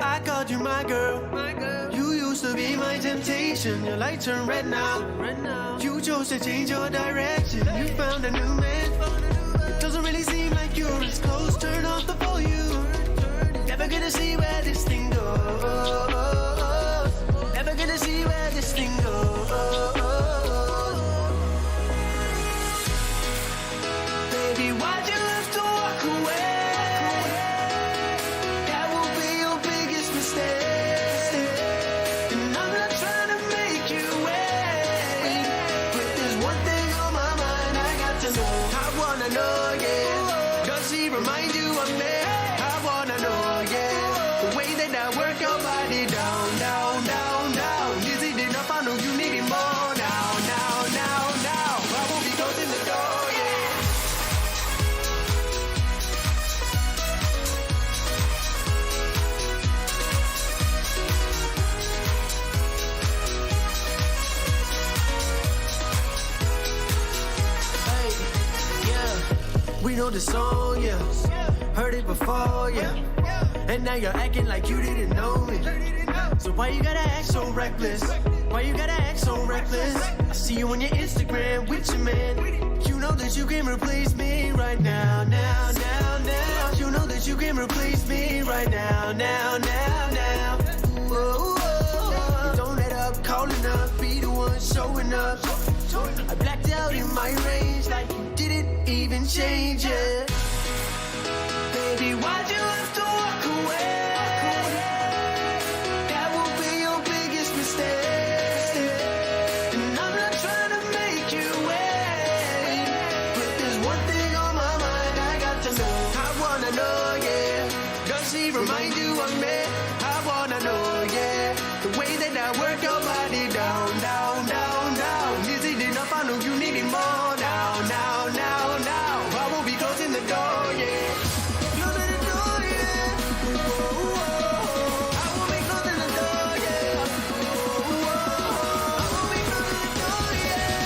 I called you my girl. You used to be my temptation. Your light turned red now. You chose to change your direction. You found a new man. Doesn't really seem like you're as close. Turn off the volume. Never gonna see where this thing goes. Never gonna see where this thing goes. Baby, why'd you have to walk away? That will be your biggest mistake. And I'm not trying to make you wait, but there's one thing on my mind I got to know. I wanna know, yeah. Does he remind you of me? I wanna know, yeah. The way that I work your body down, down, down, down. Is it enough? I know you need it more now, now, now, now. I won't be closing the door, yeah. We know the song, yeah. Heard it before, yeah. And now you're acting like you didn't know me. So why you gotta act so reckless? Why you gotta act so reckless? I see you on your Instagram with your man. You know that you can replace me right now, now, now, now. You know that you can replace me right now, now, now, now. Whoa, whoa. Don't let up, calling up, be the one showing up. I blacked out in my range like you didn't even change it. Baby, why'd you have to walk away? That will be your biggest mistake. And I'm not trying to make you wait, but there's one thing on my mind I got to know. I wanna know, yeah. Does he remind you of me? I wanna know, yeah. The way that I work your body down, down, down, down. Is it enough? I know you need it more now, now, now, now. I won't be closing the door, yeah. Closing the door, yeah. Whoa, whoa. I won't be closing the door, yeah. Whoa, whoa. I won't be closing the door, yeah.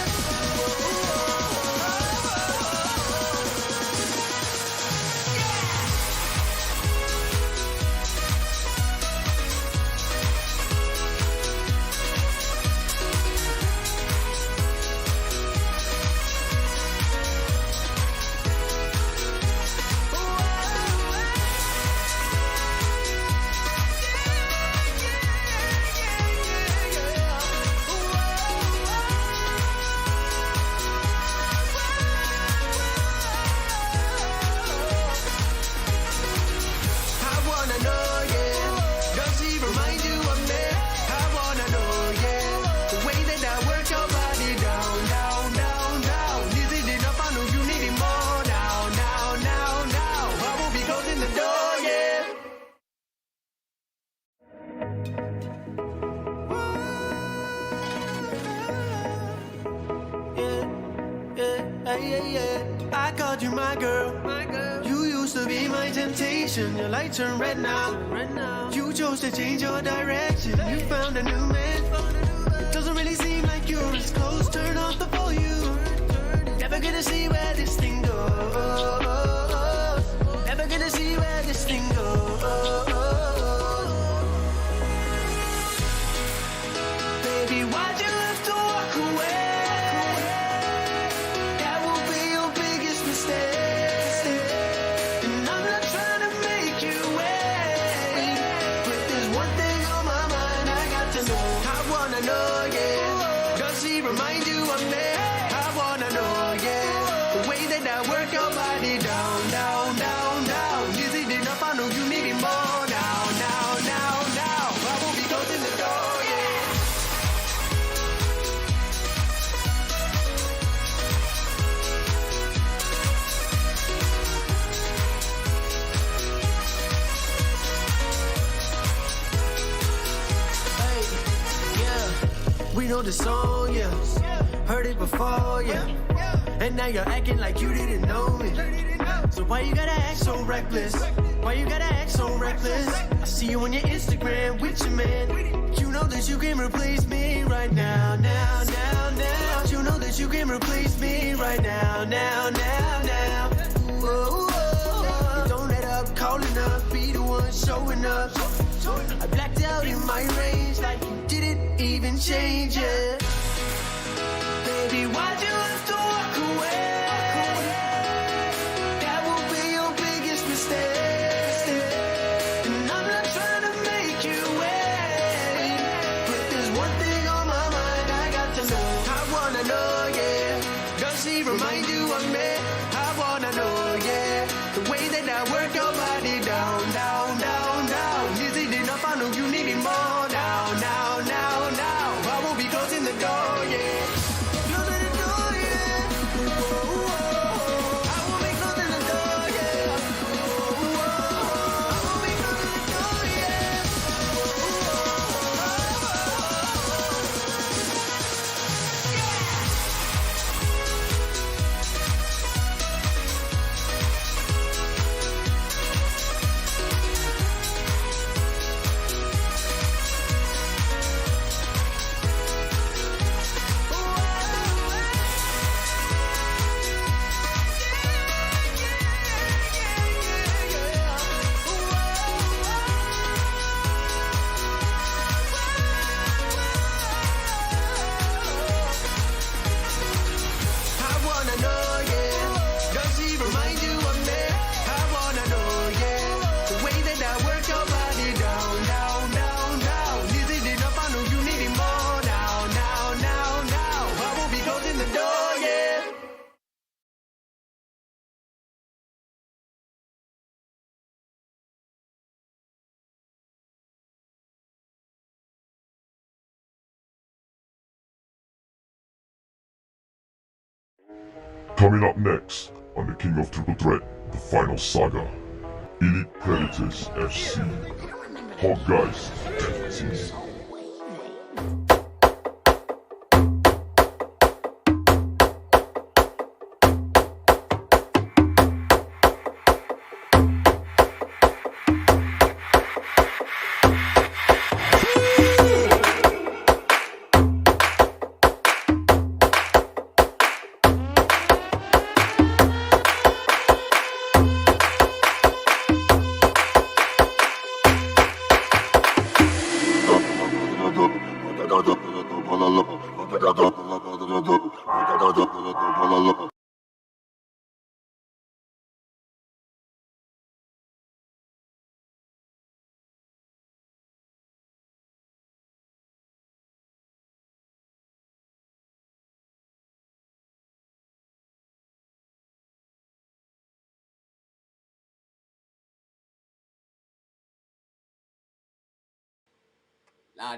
I called you my girl. You used to be my temptation. Your light turned red now. You chose to change your direction. You found a new man. Doesn't really seem like you're as close. Turn off the volume. Never gonna see where this thing goes. Never gonna see where this thing goes. Baby, why'd you have to walk away? And I'm not trying to make you wait, but there's one thing on my mind I got to know. I wanna know, yeah. Does he remind you of me? I wanna know, yeah. The way that I work your body down, down, down, down. Is it enough? I know you need it more now, now, now, now. I won't be closing the door, yeah. We know the song, yeah. Heard it before, yeah. And now you're acting like you didn't know me. So why you gotta act so reckless? Why you gotta act so reckless? I see you on your Instagram with your man. You know that you can replace me right now, now, now, now. You know that you can replace me right now, now, now, now. Whoa, whoa. Don't let up. up, calling up, be the one showing up. I blacked out in my range like you didn't even change it. Baby, why'd you have to walk away? That will be your biggest mistake. And I'm not trying to make you wait, but there's one thing on my mind I got to know. I wanna know, yeah. Does he remind you of me? I wanna know, yeah. The way that I work your body down, down, down, down. Is it enough? I know you need it more. Now, now, now, now. I will be closing the door, yeah. Closing the door, yeah. Whoa, whoa, whoa. I will be closing the door, yeah. Whoa, whoa, whoa. I will be closing the door, yeah. Whoa, whoa, whoa. Yeah. I wanna know, yeah. Does he remind you of me? I wanna know, yeah. The way that I work your body down, down, down, down. Is it enough? I know you need it more. Now, now, now, now. I will be closing the door, yeah. Coming up next on the King of Triple Threat, the final saga. Elite Predators FC. Hawkguys FC.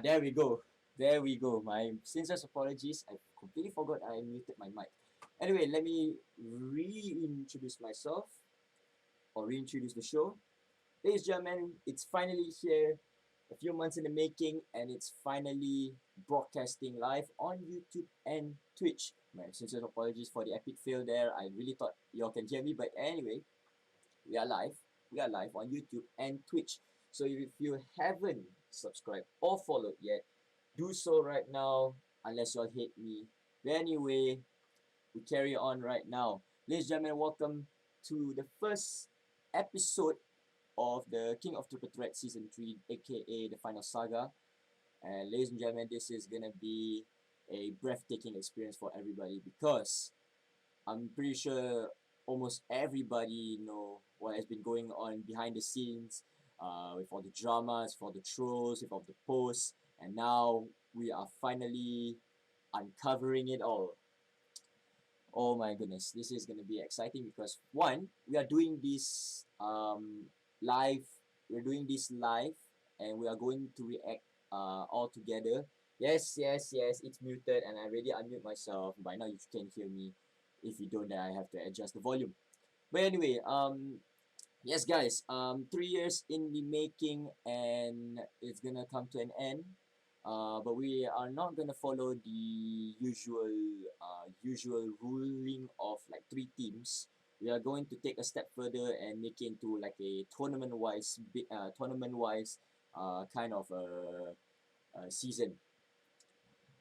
There we go. There we go. My sincere apologies. I completely forgot I muted my mic. Anyway, let me reintroduce myself or reintroduce the show. Ladies and gentlemen, it's finally here. A few months in the making, and it's finally broadcasting live on YouTube and Twitch. My sincere apologies for the epic fail there. I really thought y'all can hear me, but anyway, we are live. We are live on YouTube and Twitch. So if you haven't subscribed or followed yet, do so right now, unless y'all hate me. But anyway, we carry on right now. Ladies and gentlemen, welcome to the first episode of the King of Triple Threat Season 3, aka the Final Saga. And ladies and gentlemen, this is gonna be a breathtaking experience for everybody because I'm pretty sure almost everybody know what has been going on behind the scenes, with all the dramas, with all the trolls, with all the posts, and now we are finally uncovering it all. Oh my goodness, this is gonna be exciting because one, we are doing this live. We're doing this live, and we are going to react all together. Yes, yes, yes. It's muted, and I already unmute myself. By now, you can hear me. If you don't, then I have to adjust the volume. But anyway, yes, guys. 3 years in the making, and it's gonna come to an end. But we are not gonna follow the usual ruling of like 3 teams. We are going to take a step further and make it into like a tournament wise kind of a season.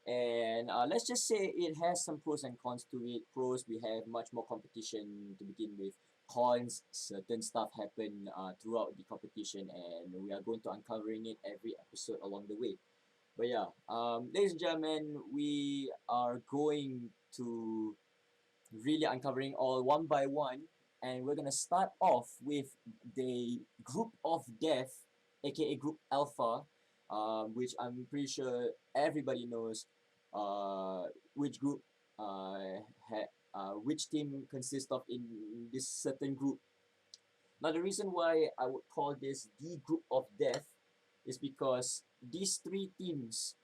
And let's just say it has some pros and cons to it. Pros, we have much more competition to begin with. cons, certain stuff happen throughout the competition, and we are going to uncovering it every episode along the way. But yeah, ladies and gentlemen, we are going to really uncovering all one by one, and we're gonna start off with the group of death, aka Group Alpha, which I'm pretty sure everybody knows, which group, which team consists of in this certain group. Now, the reason why I would call this the group of death is because these three teams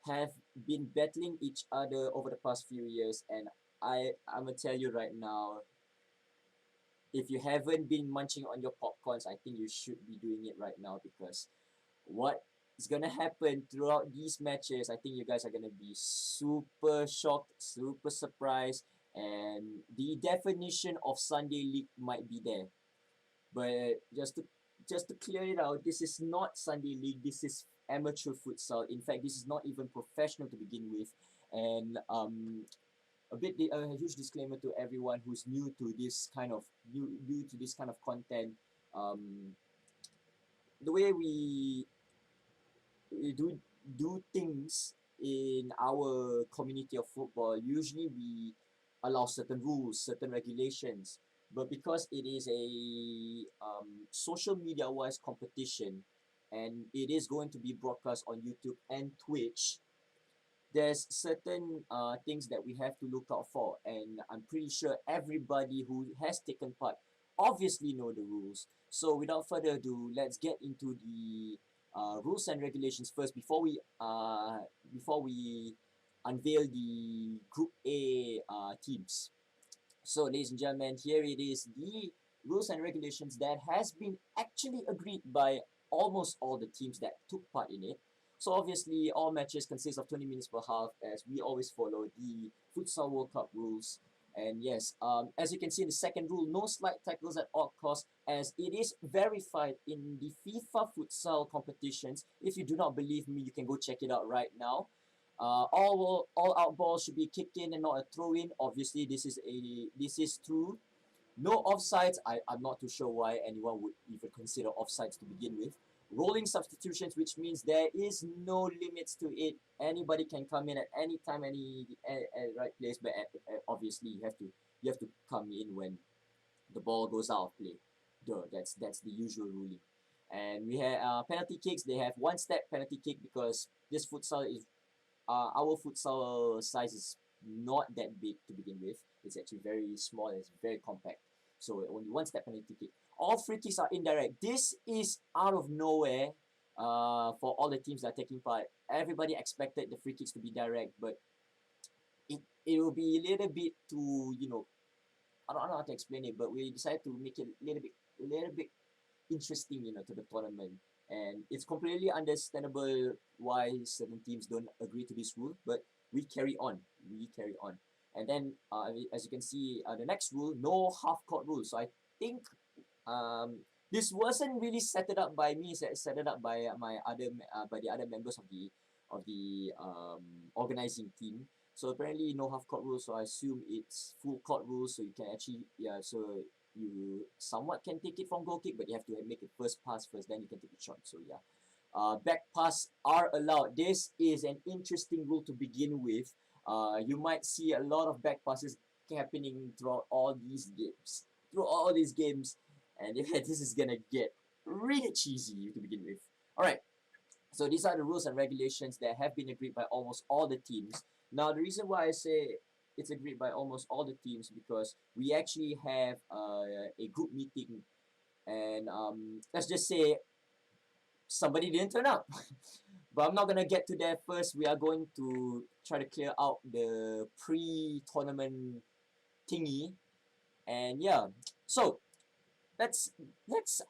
have been battling each other over the past few years, and I'm gonna tell you right now, if you haven't been munching on your popcorns, I think you should be doing it right now, because what is gonna happen throughout these matches, I think you guys are gonna be super shocked, super surprised, and the definition of Sunday League might be there. But just to clear it out, this is not Sunday League. This is amateur futsal. In fact, this is not even professional to begin with. And a huge disclaimer to everyone who's new to this kind of content. Um, the way we do things in our community of football, usually we allow certain rules, certain regulations. But because it is a social media wise competition, and it is going to be broadcast on YouTube and Twitch, there's certain things that we have to look out for, and I'm pretty sure everybody who has taken part obviously know the rules. So without further ado, let's get into the rules and regulations first before we unveil the Group A teams. So, ladies and gentlemen, here it is, the rules and regulations that has been actually agreed by almost all the teams that took part in it. So obviously, all matches consist of 20 minutes per half, as we always follow the Futsal World Cup rules. And yes, as you can see in the second rule, no slide tackles at all costs, as it is verified in the FIFA futsal competitions. If you do not believe me, you can go check it out right now. All out balls should be kicked in and not a throw in. Obviously, this is true. No offsides. I'm not too sure why anyone would even consider offsides to begin with. Rolling substitutions, which means there is no limits to it. Anybody can come in at any time, at right place, but obviously you have to come in when the ball goes out of play. Duh, that's the usual ruling. And we have penalty kicks. They have one step penalty kick, because this futsal is our futsal size is not that big to begin with. It's actually very small and it's very compact. So only one step penalty kick. All free kicks are indirect. This is out of nowhere for all the teams that are taking part. Everybody expected the free kicks to be direct, but it will be a little bit too, I don't know how to explain it, but we decided to make it a little bit interesting, to the tournament. And it's completely understandable why certain teams don't agree to this rule, but we carry on. We carry on. And then, as you can see, the next rule, no half-court rule. So I think this wasn't really set it up by me. Set it up by by the other members of the organizing team. So apparently no half-court rule. So I assume it's full-court rule. So you can actually So you somewhat can take it from goal kick, but you have to make it first pass first, then you can take the shot. So yeah, back pass are allowed. This is an interesting rule to begin with. You might see a lot of back passes happening throughout all these games. And this is gonna get really cheesy to begin with. All right. So these are the rules and regulations that have been agreed by almost all the teams. Now, the reason why I say it's agreed by almost all the teams, because we actually have a group meeting, and let's just say somebody didn't turn up. But I'm not gonna get to that first. We are going to try to clear out the pre-tournament thingy, and yeah. So let's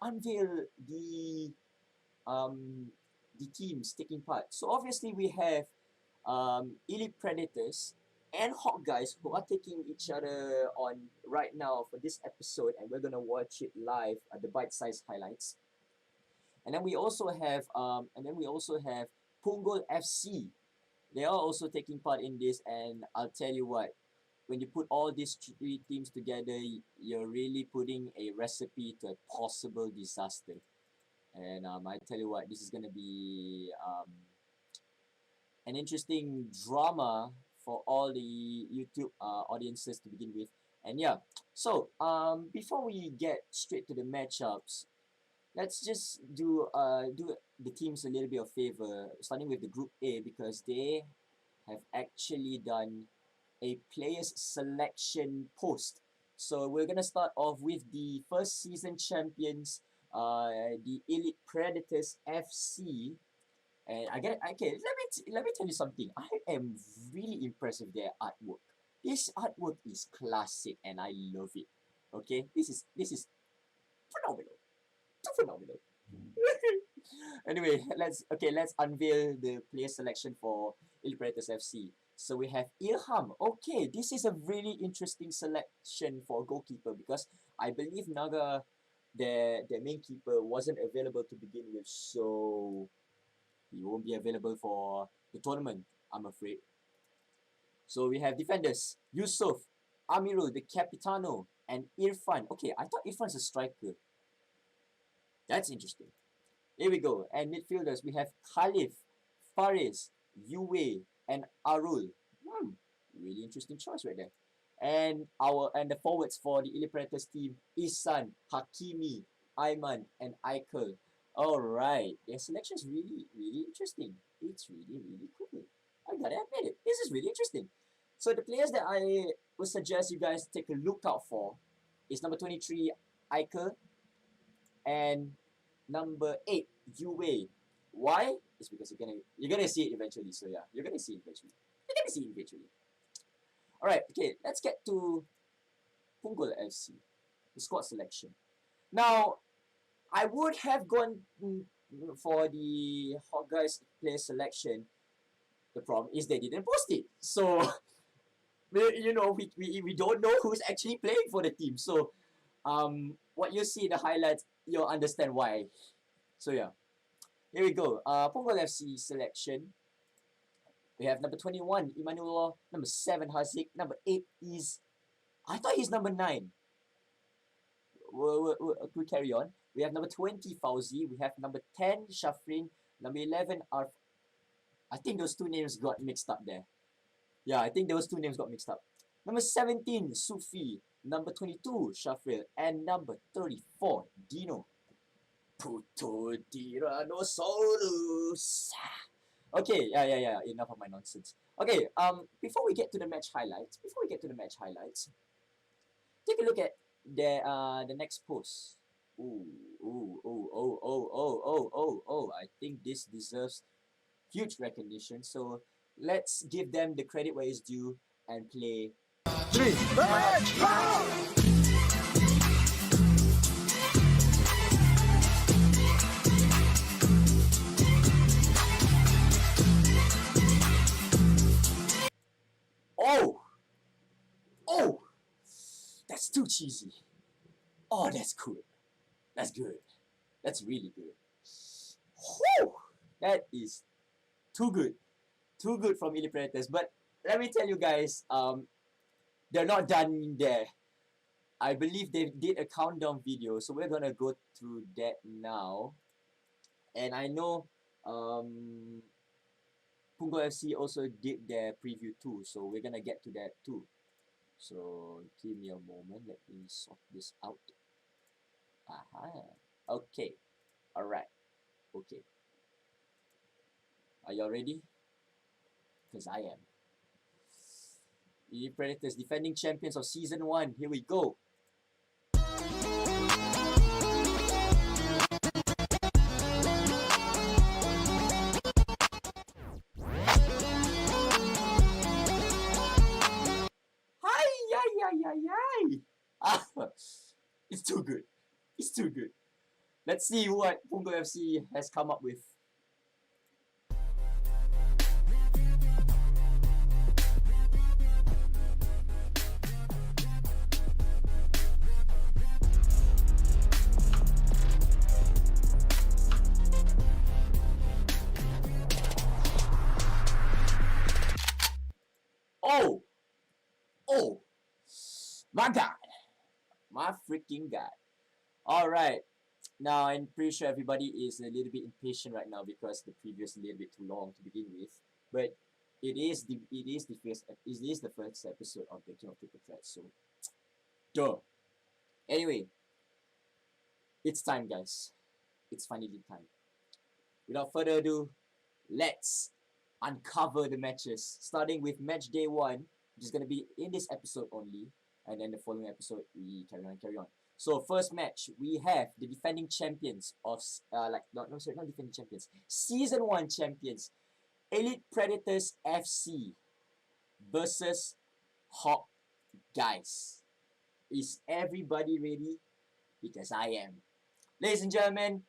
unveil the teams taking part. So obviously we have Elite Predators and Hawkguys, who are taking each other on right now for this episode, and we're gonna watch it live at the bite-sized highlights. And then we also have Punggol FC. They are also taking part in this, and I'll tell you what, when you put all these three teams together, you're really putting a recipe to a possible disaster. And I tell you what, this is gonna be an interesting drama for all the YouTube audiences to begin with. And yeah, so before we get straight to the matchups, let's just do the teams a little bit of favor, starting with the Group A, because they have actually done a players selection post. So we're gonna start off with the first season champions, the Elite Predators FC. And let me tell you something. I am really impressed with their artwork. This artwork is classic and I love it. Okay, this is phenomenal. Too phenomenal. Anyway, let's unveil the player selection for Elite Predators FC. So we have Ilham. Okay, this is a really interesting selection for a goalkeeper because I believe Naga, their main keeper, wasn't available to begin with, so he won't be available for the tournament, I'm afraid. So we have defenders, Yusuf, Amirul, the Capitano, and Irfan. Okay, I thought Irfan's a striker. That's interesting. Here we go. And midfielders, we have Khalif, Faris, Yue, and Arul. Really interesting choice right there. And the forwards for the Elite Predators team, Isan, Hakimi, Ayman, and Eichel. Alright, their selection is really, really interesting. It's really, really cool. I gotta admit it. This is really interesting. So the players that I would suggest you guys take a look out for is number 23, Eichel, and number 8, Yue. Why? It's because you're gonna see it eventually. So yeah, you're gonna see it eventually. Alright, okay, let's get to Punggol FC, the squad selection. Now, I would have gone for the Hawkguys player selection. The problem is they didn't post it. So, you know, we don't know who's actually playing for the team. So, what you see in the highlights, you'll understand why. So, yeah. Here we go. Punggol FC selection. We have number 21, Emmanuel. Number 7, Hazik. Number 8 is... I thought he's number 9. We carry on. We have number 20, Fauzi. We have number 10, Shafrin. Number 11, Arf. I think those two names got mixed up there. Yeah, I think those two names got mixed up. Number 17, Sufi. Number 22, Shafril. And number 34, Dino. Puto Tyrannosaurus. Okay, yeah. Enough of my nonsense. Okay, before we get to the match highlights, take a look at the next post. I think this deserves huge recognition. So let's give them the credit where it's due and play 3 match. Oh, that's too cheesy. Oh, that's cool. That's good. That's really good. Whew! That is too good. Too good from Elite Predators. But let me tell you guys, they're not done there. I believe they did a countdown video, so we're gonna go through that now. And I know Punggol FC also did their preview too, so we're gonna get to that too. So give me a moment, let me sort this out. Okay. Alright. Okay. Are y'all ready? Because I am. Elite Predators, defending champions of Season 1. Here we go. It's too good. It's too good. Let's see what Punggol FC has come up with. Oh! My God. My freaking God. Alright. Now, I'm pretty sure everybody is a little bit impatient right now because the preview is a little bit too long to begin with. But it is the first episode of the King of Triple Threat, so duh. Anyway, it's time, guys. It's finally time. Without further ado, let's uncover the matches. Starting with match day 1, which is gonna be in this episode only, and then the following episode we carry on. So first match, we have the defending champions of not defending champions, season 1 champions, Elite Predators FC versus Hawkguys. Is everybody ready? Because I am. Ladies and gentlemen,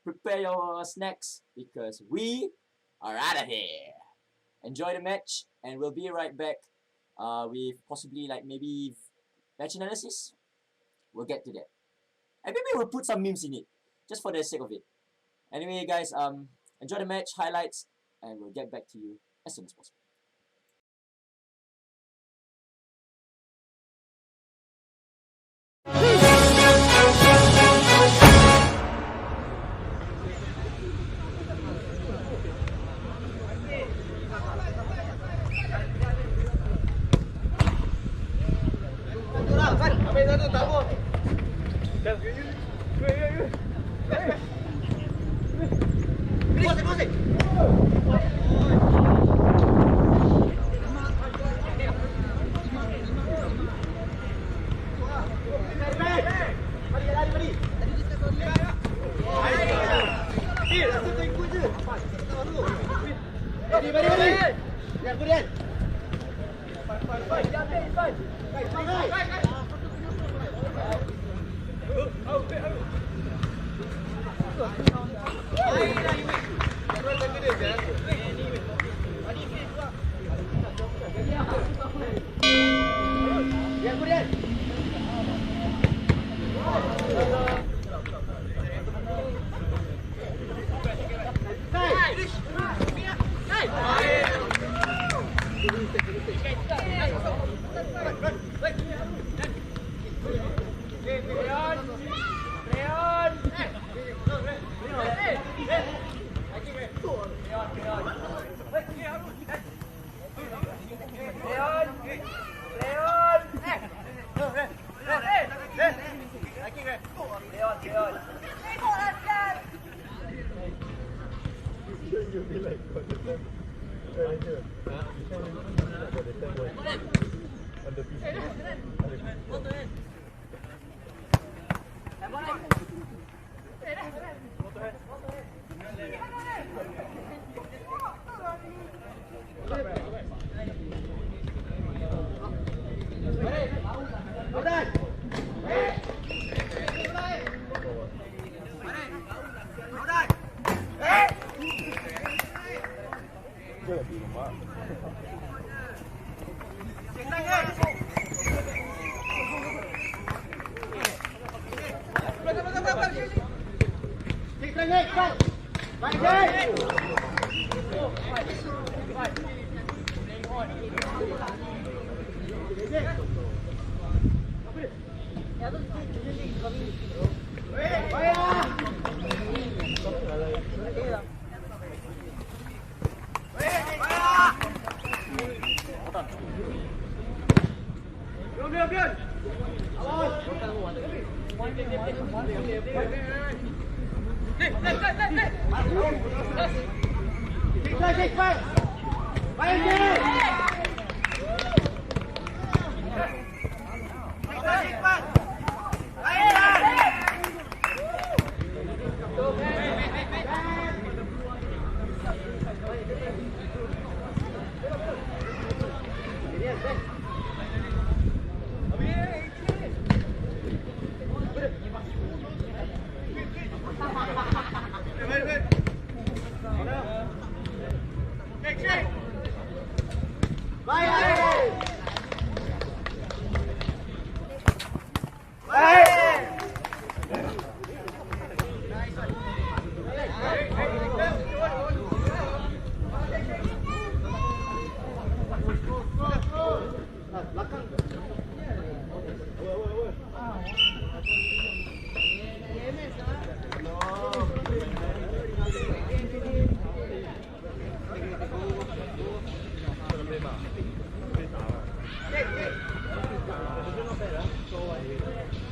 prepare your snacks because we are out of here. Enjoy the match, and we'll be right back with possibly maybe match analysis. We'll get to that. And maybe we'll put some memes in it, just for the sake of it. Anyway, guys, enjoy the match, highlights, and we'll get back to you as soon as possible.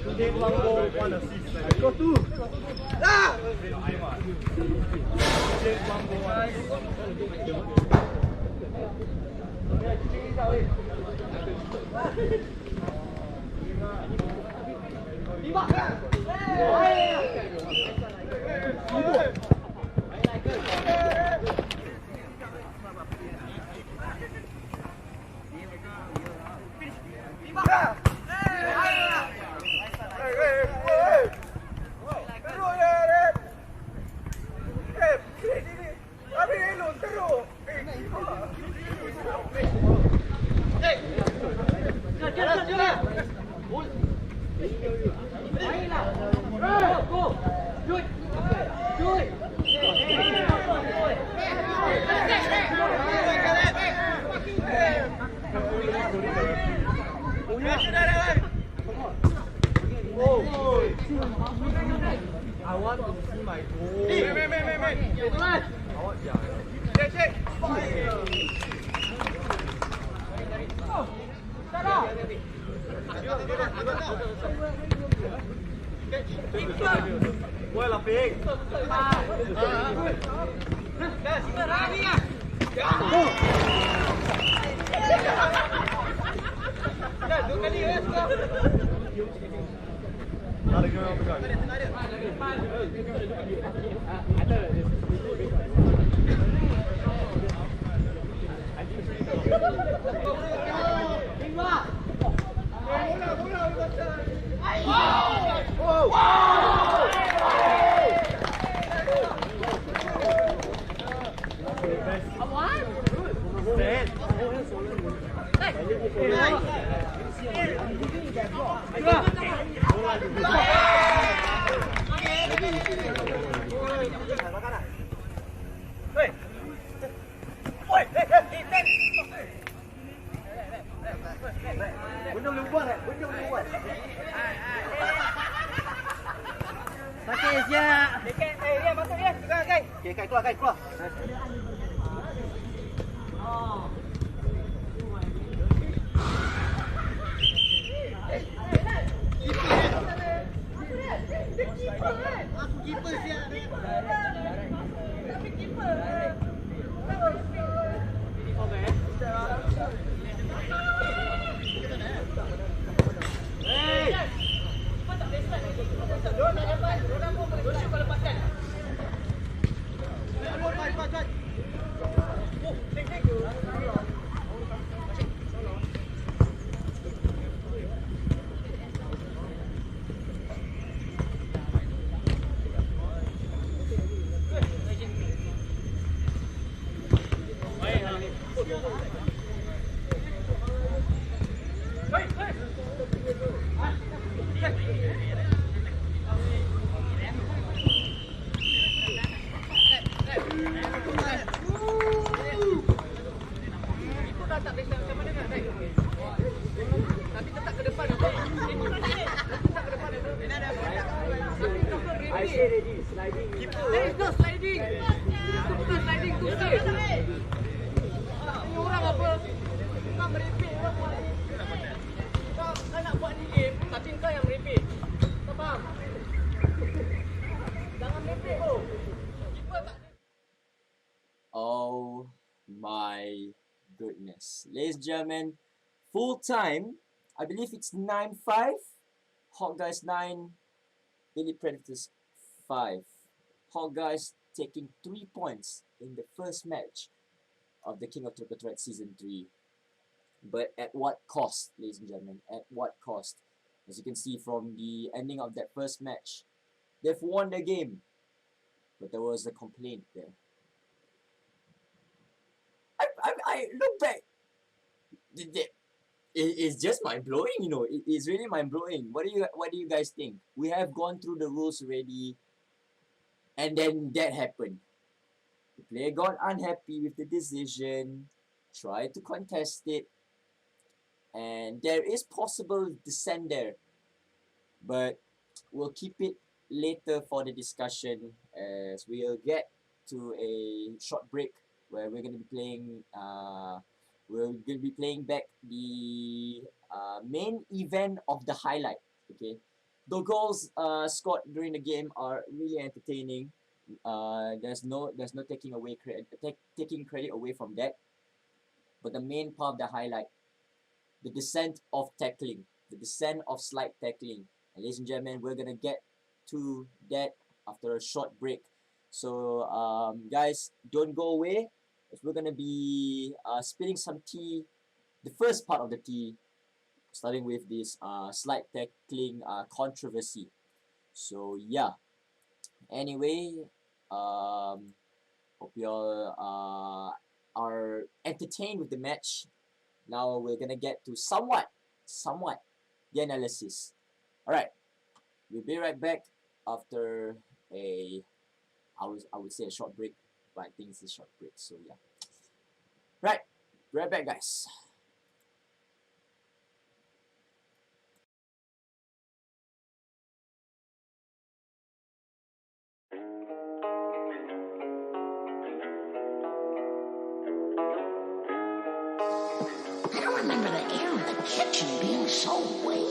Today one goal, one assist. Go two. Ah! Today one goal, one I want to see my goal. I want, Quay là phiền. Sakit siap. Dia masuk dia. Okey, keluar. Aku keeper siap. Tapi keeper. There is no sliding. Itu bukan sliding tu save. Ini orang apa? Kau merepek orang buat ni. Kau nak buat ni game, tapi kau yang merepek. Kau faham? Jangan merepek tu. Keeper tak. Oh my goodness. Ladies and gentlemen, full time, I believe it's 9-5. Hawkguys 9, Elite Predators 5. Hawkguys taking 3 points in the first match of the King of Triple Threat Season 3. But at what cost, ladies and gentlemen? At what cost? As you can see from the ending of that first match, they've won the game. But there was a complaint there. I look back. It's just mind blowing, you know. It's really mind blowing. What do you guys think? We have gone through the rules already, and then that happened. The player got unhappy with the decision, tried to contest it, and there is possible dissent there. But we'll keep it later for the discussion, as we'll get to a short break where we're going to be playing back the main event of the highlight. Okay, The goals scored during the game are really entertaining. There's no taking credit away from that. But the main part of the highlight, the descent of tackling, the descent of slight tackling. And ladies and gentlemen, we're gonna get to that after a short break. So guys, don't go away. We're gonna be spilling some tea. The first part of the tea, starting with this slight tackling controversy. So yeah. Anyway, hope you all are entertained with the match. Now we're gonna get to somewhat the analysis. All right, we'll be right back after I would say a short break, but I think it's a short break. So yeah, right, right back, guys. I remember the air in the kitchen being so wavy.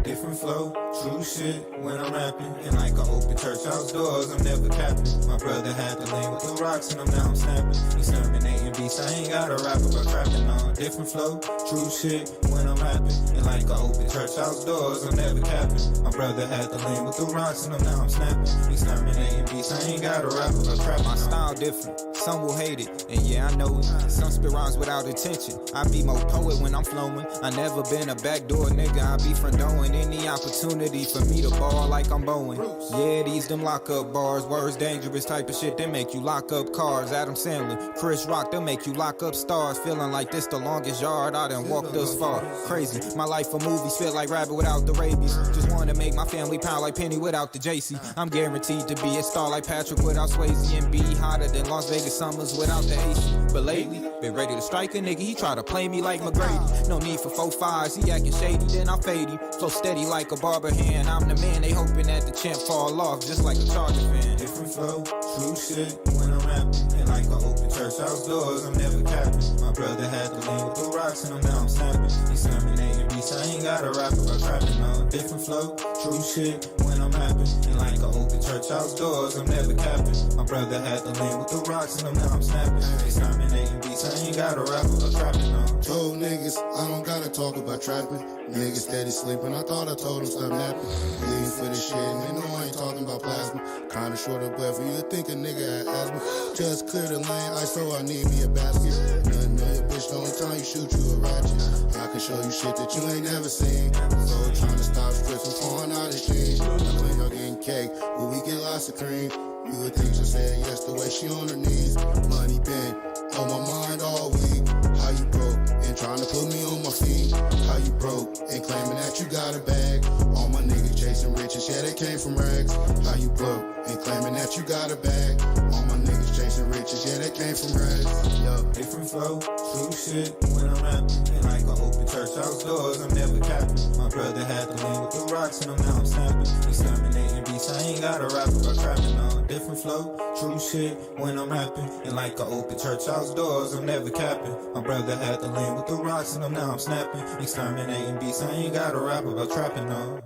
Different flow, true shit when I'm rapping. And like an open church house doors, I'm never capping. My brother had to lean with the rocks and I'm now I'm snapping. He's terminating beats, I ain't gotta rap about trapping on. Different flow, true shit when I'm rapping. And like an open church house doors, I'm never capping. My brother had to lean with the rocks and I'm now I'm snapping. He's terminating beats, I ain't gotta rap about trapping. My style different, some will hate it, and yeah I know it. Some spit rhymes without intention. I be more poet when I'm flowing. I never been a backdoor nigga, I be frondoing any opportunity for me to ball like I'm Bowen. Yeah, these them lock up bars, words dangerous type of shit, they make you lock up cars. Adam Sandler, Chris Rock, they'll make you lock up stars. Feeling like this the longest yard I done walked thus far. Crazy, my life a movie, spit like rabbit without the rabies. Just wanna make my family proud like Penny without the JC. I'm guaranteed to be a star like Patrick without Swayze, and be hotter than Las Vegas summers without the AC. But lately, been ready to strike a nigga, he try to play me like McGrady. No need for 4-5s, he acting shady, then I fade him. Flow steady like a barber hand, I'm the man, they hoping that the champ fall off just like a Charger fan. Different flow, true shit when I'm rapping. And like an open church house doors, I'm never capping. My brother had to lean with the rocks and I'm now I'm snapping. He's terminating beats, I ain't gotta rap about trapping on. Different flow, true shit when I'm rapping. And like an open church house doors, I'm never capping. My brother had to lean with the rocks and I'm now I'm snapping. He's terminating beats, I ain't gotta rap about trapping on. Told niggas I don't gotta talk about trapping. Niggas steady sleeping, I thought I told them stop napping. Leave for this shit, and they know I ain't talking about plasma. Kinda short of breath for you to think a nigga had asthma. Just clear the lane, I so I need me a basket. Nothing million, bitch, the only time you shoot you a ratchet. I can show you shit that you ain't never seen. So trying to stop strips from falling out of shit. I know y'all getting cake, but we get lots of cream. You would think she said yes the way she on her knees. Money been on my mind all week. How you broke and trying to put me on my feet? How you broke and claiming that you got a bag? All my niggas chasing riches, yeah they came from rags. How you broke and claiming that you got a bag? All my niggas chasing riches, yeah they came from rags. Yo. Different flow, true shit when I'm rapping. And like an open church house doors, I'm never capping. My brother had to lean with the rocks and I'm now I'm snapping. He's terminating beats, I ain't gotta rap about trapping on. Different flow, true shit when I'm rapping. And like an open church house doors, I'm never capping. My brother had to lean with the rocks and I'm now I'm snapping. Exterminating beats, I ain't gotta rap about trapping on.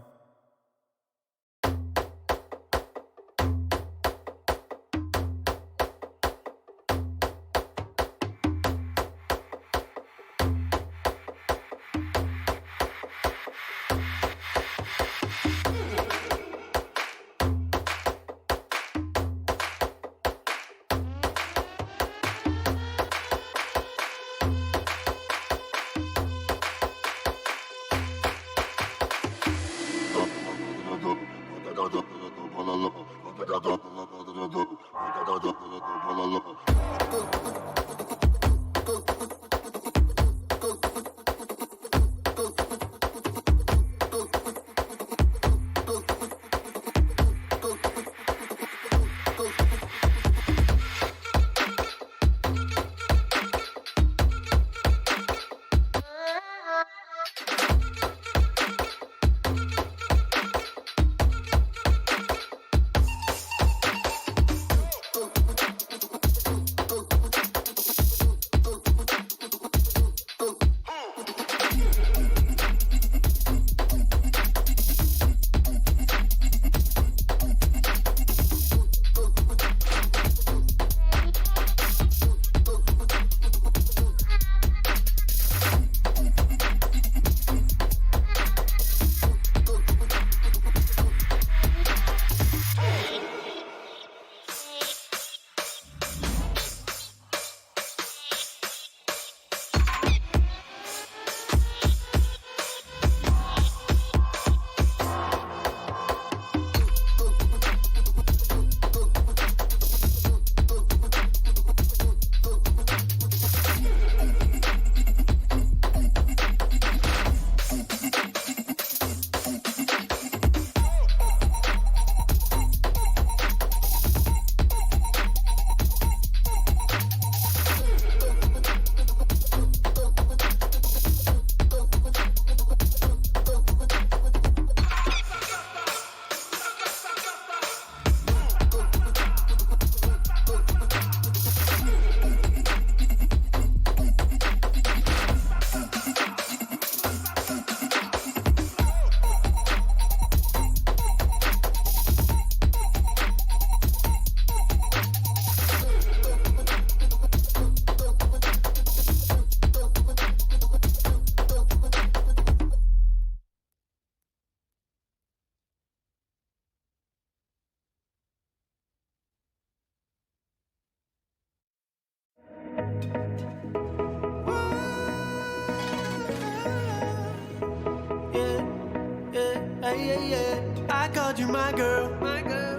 yeah. I called you my girl.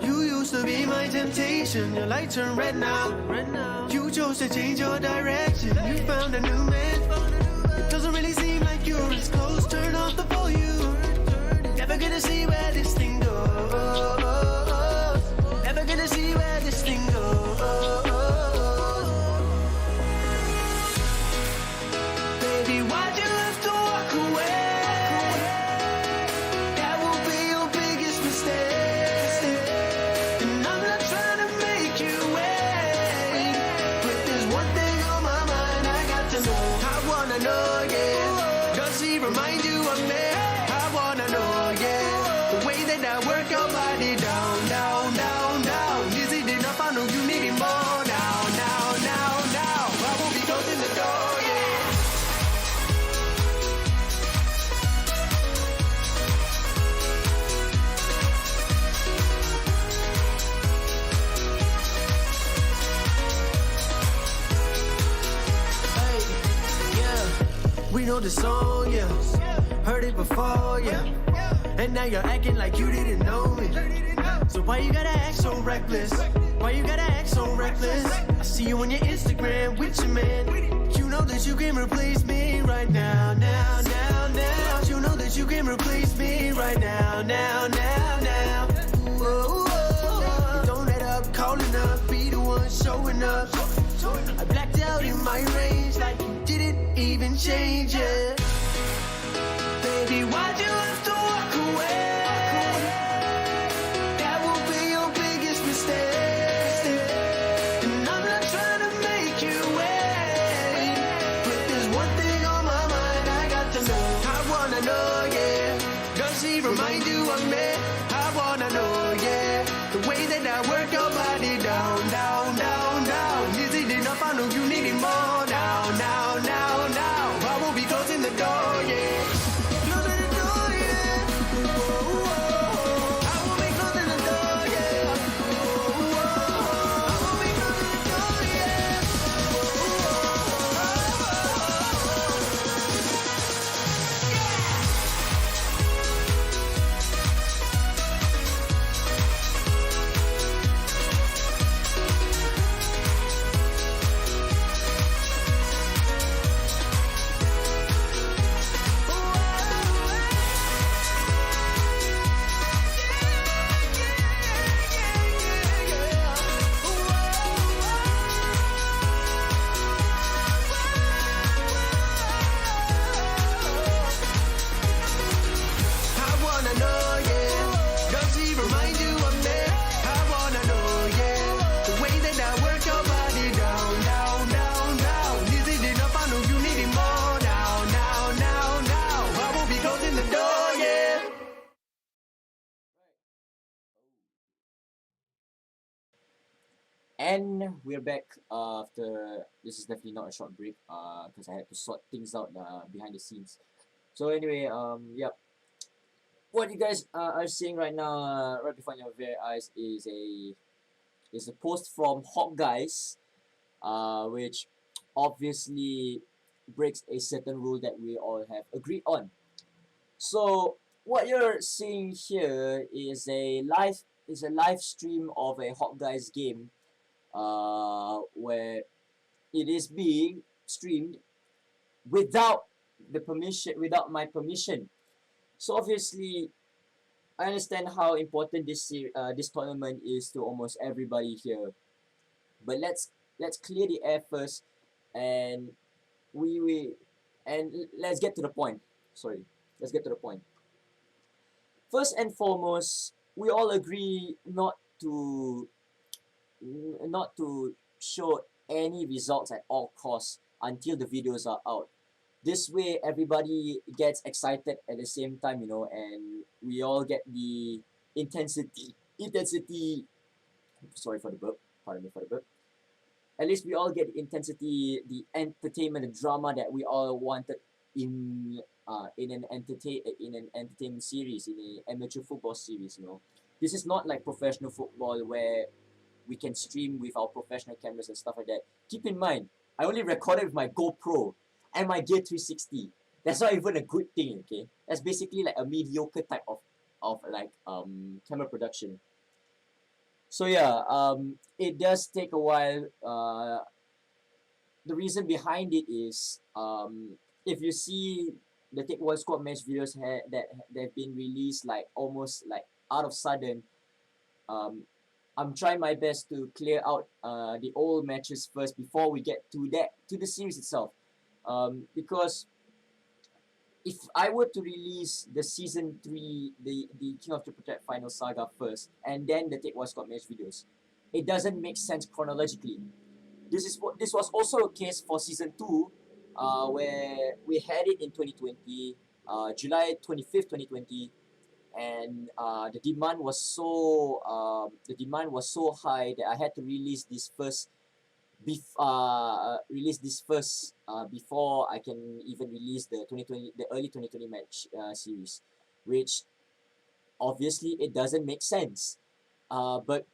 You used to be my temptation. Your light turned red now. You chose to change your direction. You found a new man. It doesn't really seem like you're as close. Turn off the volume. Never gonna see where this thing goes. Never gonna see where this thing goes. Baby, why'd you have to walk away? That will be your biggest mistake. And I'm not trying to make you wait, but there's one thing on my mind I got to know. I wanna know, yeah. Does he remind you of me? I wanna know, yeah. The way that I work your body down, down, down, down. Is it enough? I know you need it more. Now, now, now, now. I will be closing the door, yeah. We know the song, yeah. Heard it before, yeah. And now you're acting like you didn't know me. So why you gotta act so reckless? Why you gotta act so reckless? I see you on your Instagram with your man. You know that you can replace me right now, now, now, now. You know that you can replace me right now, now, now, now. Whoa, whoa. Don't let up, calling up, be the one showing up. I blacked out in my range like you didn't even change it. Baby, why'd you have to walk away? That will be your biggest mistake. And I'm not trying to make you wait, but there's one thing on my mind I got to know. I wanna know, yeah. Does he remind you of me? I wanna know, yeah. The way that I work your body down, down, down, down. Is it enough? I know you need it more. Now, now, now, now. I will be closing the door, yeah. Closing the door, yeah. Whoa, whoa. I will be closing the door, yeah. Whoa, whoa. I will be closing the door, yeah. I wanna know, yeah. Does he remind you of me? I wanna know, yeah. The way that I work your body down, down, down, down. Is it enough? I know you need it more. Now, now, now, now. I will be closing the door, yeah. And we're back after this is definitely not a short break because I had to sort things out behind the scenes. So anyway, yep. What you guys are seeing right now, right before your very eyes, is a post from Hawkguys, which obviously breaks a certain rule that we all have agreed on. So what you're seeing here is a live stream of a Hawkguys game, where it is being streamed without my permission. So obviously, I understand how important this tournament is to almost everybody here. But let's clear the air first, and let's get to the point. Let's get to the point. First and foremost, we all agree not to show any results at all costs until the videos are out. This way, everybody gets excited at the same time, and we all get the intensity. Sorry for the burp. Pardon me for the burp. At least we all get the intensity, the entertainment, the drama that we all wanted in an entertainment series, in an amateur football series. This is not like professional football where we can stream with our professional cameras and stuff like that. Keep in mind, I only recorded with my GoPro and my Gear 360. That's not even a good thing, okay? That's basically like a mediocre type of of like camera production. So yeah, it does take a while. The reason behind it is if you see the Take One Squad match videos that they've been released like almost like out of sudden, um, I'm trying my best to clear out the old matches first before we get to the series itself, because if I were to release the season 3, the King of Triple Threat Final Saga first, and then the Take One Squad match videos, it doesn't make sense chronologically. This was also a case for season 2, where we had it in 2020, July 25th, 2020, and the demand was so high that I had to release this first before I can even release the early 2020 match series, which obviously it doesn't make sense. But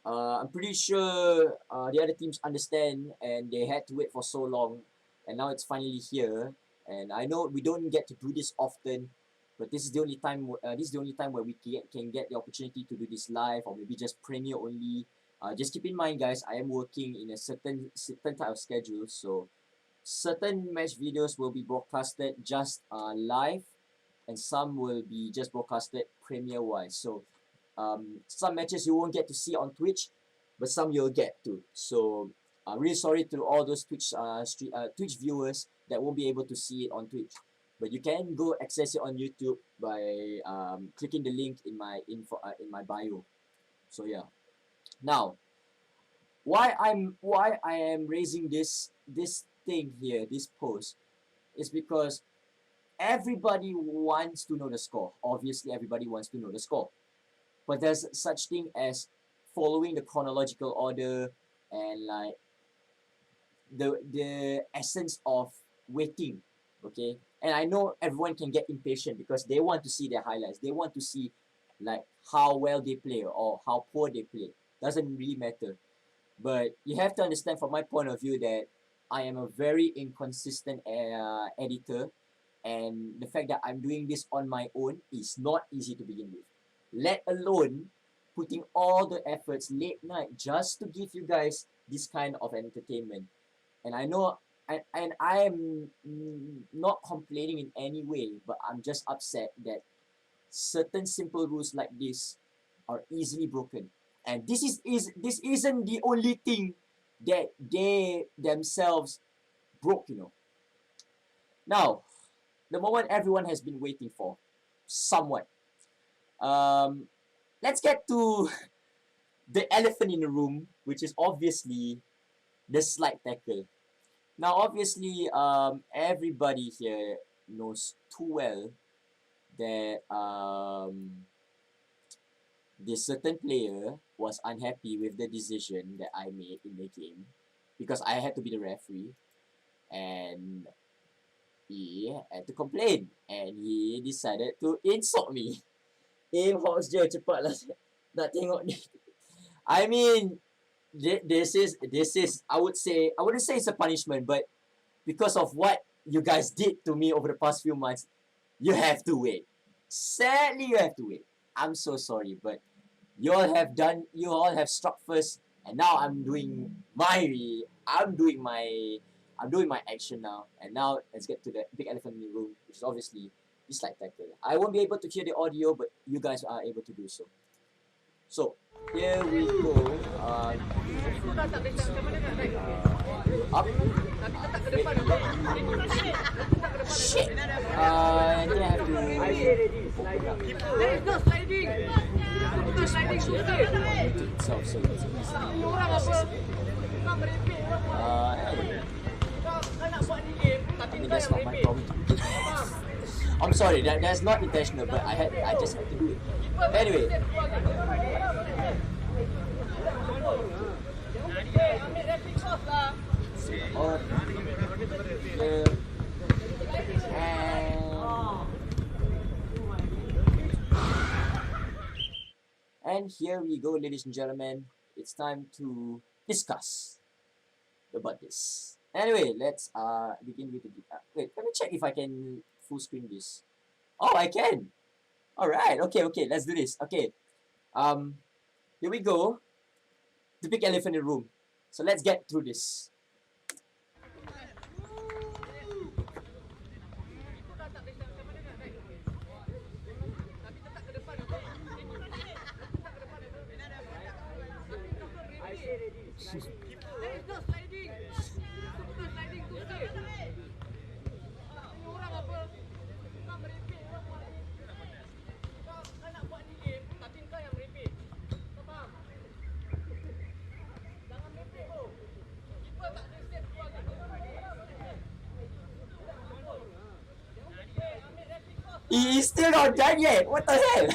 I'm pretty sure the other teams understand, and they had to wait for so long, and now it's finally here. And I know we don't get to do this often, but this is the only time. This is the only time where we can get the opportunity to do this live, or maybe just premiere only. Just keep in mind, guys, I am working in a certain type of schedule, so certain match videos will be broadcasted just live, and some will be just broadcasted premiere wise. So some matches you won't get to see on Twitch, but some you'll get to. So I'm really sorry to all those Twitch viewers that won't be able to see it on Twitch. But you can go access it on YouTube by clicking the link in my in my bio. So yeah. Now, why I am raising this thing here, this post, is because everybody wants to know the score. Obviously, everybody wants to know the score. But there's such thing as following the chronological order, and like the essence of waiting. Okay, and I know everyone can get impatient because they want to see their highlights. They want to see like how well they play or how poor they play. Doesn't really matter. But you have to understand from my point of view that I am a very inconsistent editor, and the fact that I'm doing this on my own is not easy to begin with. Let alone putting all the efforts late night just to give you guys this kind of entertainment. And I know, and I am not complaining in any way, but I'm just upset that certain simple rules like this are easily broken. And this isn't the only thing that they themselves broke, you know. Now, the moment everyone has been waiting for, somewhat. Let's get to the elephant in the room, which is obviously the slide tackle. Now, obviously, everybody here knows too well that this certain player was unhappy with the decision that I made in the game, because I had to be the referee, and he had to complain, and he decided to insult me. Hawks je, cepatlah nak tengok ni. I mean, this is I wouldn't say it's a punishment, but because of what you guys did to me over the past few months, you have to wait. Sadly, you have to wait. I'm so sorry, but you all have struck first, and now I'm doing my action now. And now let's get to the big elephant in the room, which is obviously this slide tackle. I won't be able to hear the audio, but you guys are able to do so. So here we go. Aku dah tak boleh macam mana nak naik. Up. Tapi tetap ke depan. Shit. And then I have to open up. There is no sliding. No sliding. itself, so it's easy. Ni orang apa? Kau merepek orang buat. Anyway, Kau nak buat ni game, tapi I mean kau that's yang not my merepek. problem. I'm sorry, that's not intentional, but I just had to do it. Anyway, Ambil replic off lah. on here and here we go, ladies and gentlemen. It's time to discuss about this. Anyway, let's begin with the wait. Let me check if I can full screen this. Oh, I can. Alright, okay, let's do this. Okay. Here we go. The big elephant in the room. So let's get through this. That is not sliding. Bukan sliding tu straight. Ini orang apa? Kau merepek orang buat ni. Kau nak buat ni game, tapi kau yang merepek. Kau faham? Jangan merepek bro. Keeper tak ada step keluar kat He is still not done yet. What the hell?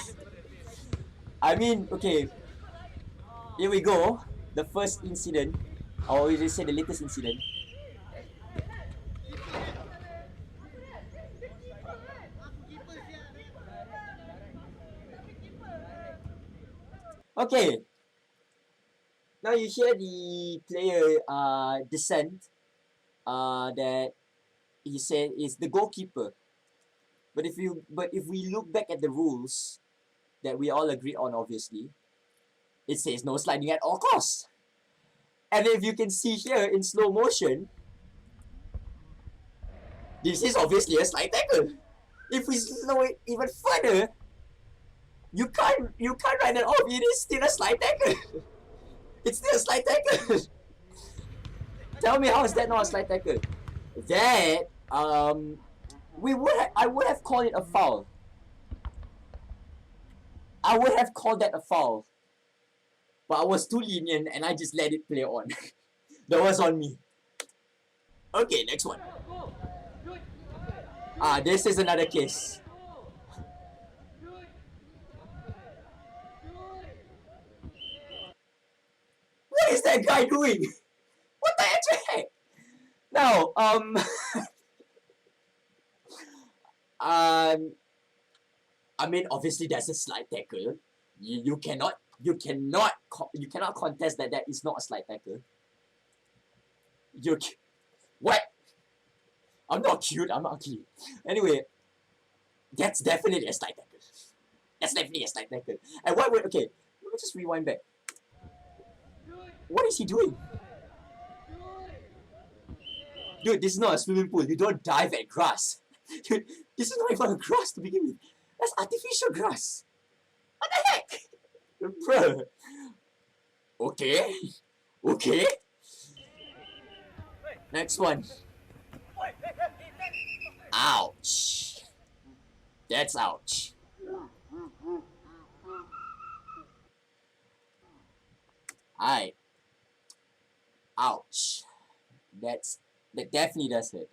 I mean, okay. Here we go. The first incident. Or we just say the latest incident. Okay. Now you hear the player dissent that he said is the goalkeeper. But if we look back at the rules that we all agreed on, obviously, it says no sliding at all costs. And if you can see here in slow motion, this is obviously a slide tackle. If we slow it even further, you can't write it off. It is still a slide tackle. It's still a slide tackle. Tell me, how is that not a slide tackle? That I would have called it a foul. I would have called that a foul. But I was too lenient and I just let it play on. That was on me. Okay, next one. This is another case. What is that guy doing? What the heck? Now, I mean, obviously that's a slide tackle. You cannot contest that is not a slide tackle. What? I'm not cute. I'm ugly. Anyway, that's definitely a slide tackle. That's definitely a slide tackle. And why would, okay, let me just rewind back. What is he doing? Dude, this is not a swimming pool. You don't dive at grass. Dude, this is not even a grass to begin with. That's artificial grass. What the heck? Bruh. Okay. Okay. Next one. Ouch. That's ouch. Alright. Ouch. That definitely does hurt.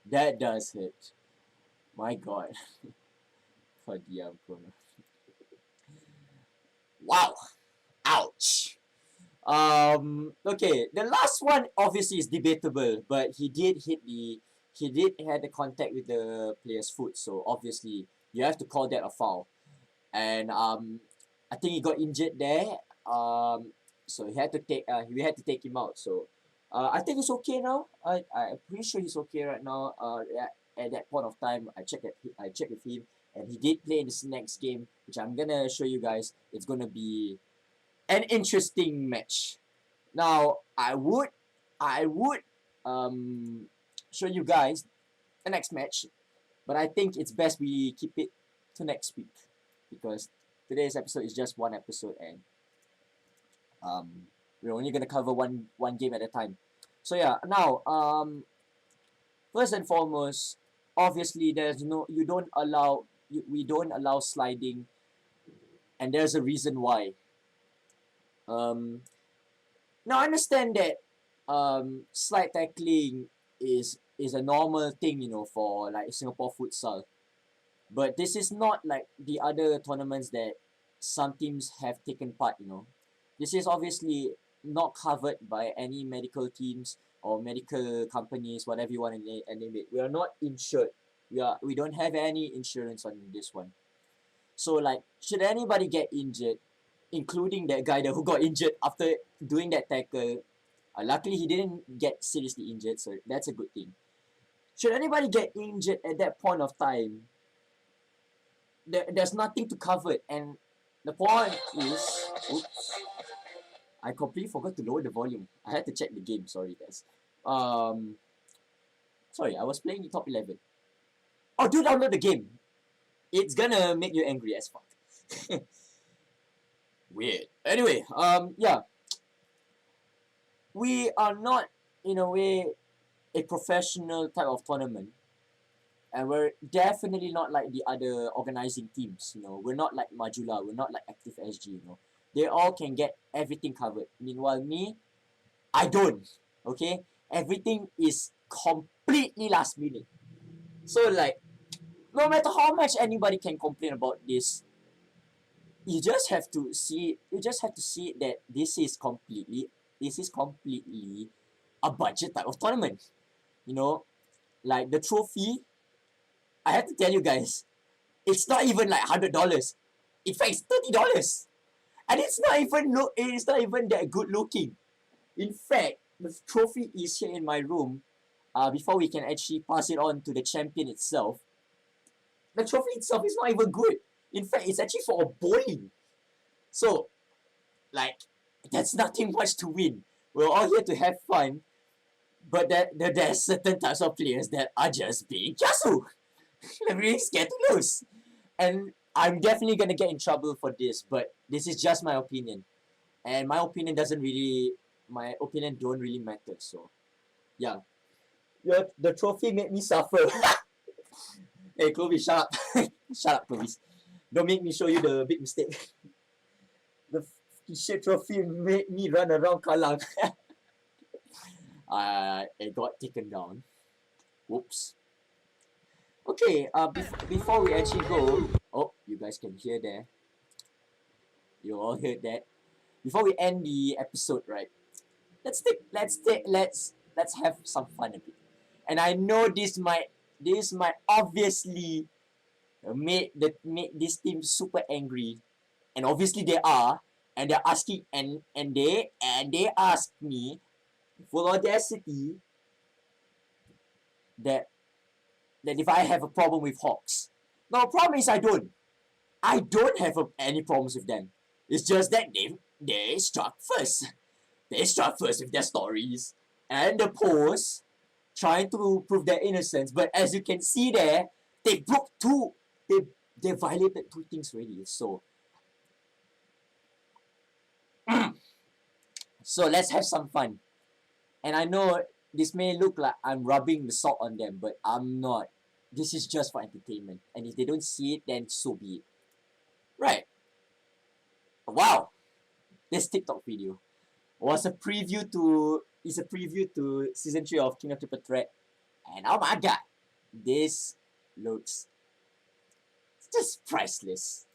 That does hurt. My god. God damn, Corona. Wow. Ouch. Okay, the last one obviously is debatable, but he did had the contact with the player's foot, so obviously you have to call that a foul. And I think he got injured there. So we had to take him out. So I think he's okay now. I'm pretty sure he's okay right now. At that point of time, I checked with him, and he did play in this next game, which I'm gonna show you guys. It's gonna be an interesting match. Now I would show you guys the next match, but I think it's best we keep it to next week, because today's episode is just one episode, and we're only gonna cover one game at a time. So yeah, now first and foremost, obviously we don't allow sliding, and there's a reason why. Now I understand that slide tackling is a normal thing, for like Singapore futsal, but this is not like the other tournaments that some teams have taken part. This is obviously not covered by any medical teams or medical companies, whatever you want to name it. We are not insured. We don't have any insurance on this one. So like, should anybody get injured, including that guy who got injured after doing that tackle, luckily he didn't get seriously injured, so that's a good thing. Should anybody get injured at that point of time, there's nothing to cover, and the point is, oops, I completely forgot to lower the volume. I had to check the game. Sorry, guys. Sorry, I was playing the top 11. Oh, do download the game. It's gonna make you angry as fuck. Weird. Anyway, yeah. We are not, in a way, a professional type of tournament. And we're definitely not like the other organizing teams, you know. We're not like Majula, we're not like Active SG, you know. They all can get everything covered. Meanwhile, me, I don't. Okay? Everything is completely last minute. So like, no matter how much anybody can complain about this, you just have to see that this is completely a budget type of tournament. You know, like the trophy, I have to tell you guys, it's not even like $100. In fact, it's $30. And it's not even that good looking. In fact, the trophy is here in my room. Before we can actually pass it on to the champion itself. The trophy itself is not even good. In fact, it's actually for a bowling. So, like, that's nothing much to win. We're all here to have fun. But there's certain types of players that are just being Jasu. I'm really scared to lose. And I'm definitely gonna get in trouble for this, but this is just my opinion. And my opinion don't really matter, so yeah. The trophy made me suffer. Hey Clovis, shut up. Shut up, Clovis. Don't make me show you the big mistake. The shit trophy made me run around Kallang. It got taken down. Whoops. Okay, before we actually go, oh, you guys can hear there. You all heard that. Before we end the episode, right? Let's have some fun a bit. And I know this might obviously make this team super angry, and obviously they are, and they're asking, and they ask me, full audacity, that if I have a problem with Hawks. Now, the problem is I don't have any problems with them. It's just that they struck first. They struck first with their stories and the posts, trying to prove their innocence. But as you can see there, they broke two. They violated two things already. So, so let's have some fun. And I know this may look like I'm rubbing the salt on them, but I'm not. This is just for entertainment. And if they don't see it, then so be it. Right. Wow. This TikTok video is a preview to season 3 of King of Triple Threat. And oh my god, this looks just priceless.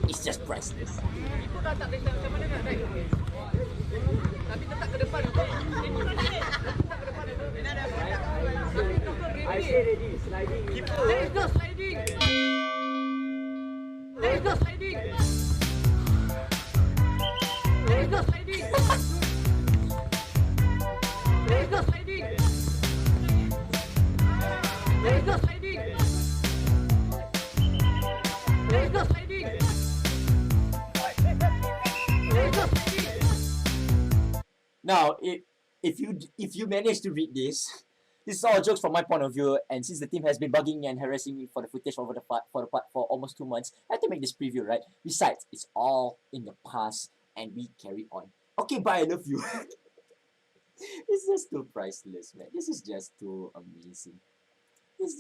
It's just priceless. Itu dah tak boleh sama dengan Dai. Tapi tetap ke depan. Tetap ke depan. I say ready, sliding. There is no sliding. There is no sliding. There is no sliding. There is no sliding. There is no sliding. There is no sliding. Now, if you manage to read this is all jokes from my point of view. And since the team has been bugging me and harassing me for the footage for almost 2 months, I had to make this preview, right? Besides, it's all in the past, and we carry on. Okay, bye. I love you. It's just too priceless, man. This is just too amazing. It's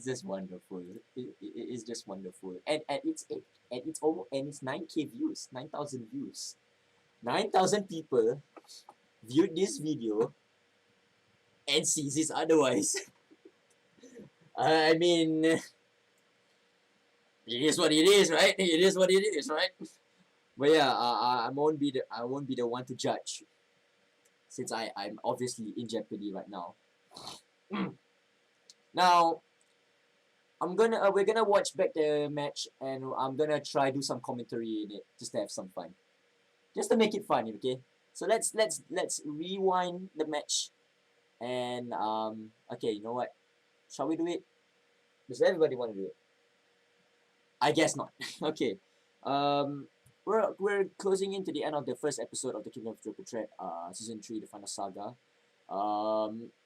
just wonderful. It's just wonderful. And it's 9K views, 9,000 views. 9,000 people viewed this video and sees this otherwise. I mean, it is what it is, right? It is what it is, right? But yeah, I won't be the one to judge, since I'm obviously in jeopardy right now. Now, we're gonna watch back the match, and I'm gonna try do some commentary in it just to have some fun, just to make it fun, okay? So let's rewind the match, and okay, you know what? Shall we do it? Does everybody want to do it? I guess not. Okay. We're closing into the end of the first episode of the Kingdom of Triple Threat, season 3, the final saga.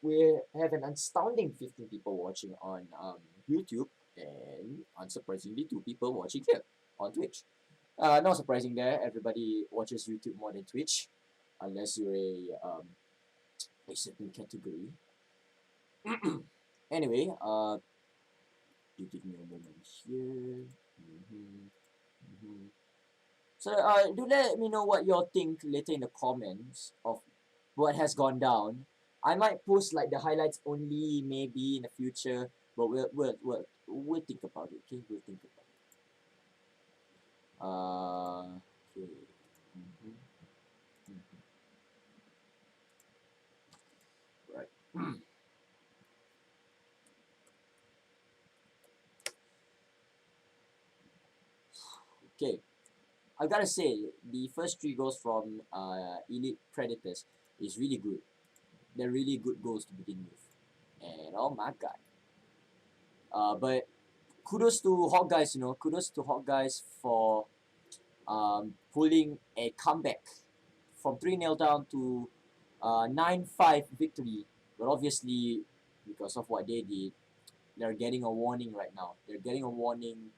We have an astounding 15 people watching on YouTube, and unsurprisingly 2 people watching here on Twitch. Not surprising there, everybody watches YouTube more than Twitch, unless you're a certain category. Anyway, you give me a moment here. So do let me know what y'all think later in the comments of what has gone down. I might post like the highlights only maybe in the future, but we'll think about it. Okay, we'll think about it. Okay. Right. Okay. I gotta say, the first 3 goals from Elite Predators is really good. They're really good goals to begin with. And oh my god. But kudos to Hawkguys, kudos to Hawkguys for pulling a comeback from 3-0 down to 9-5 victory. But obviously, because of what they did, they're getting a warning right now. They're getting a warning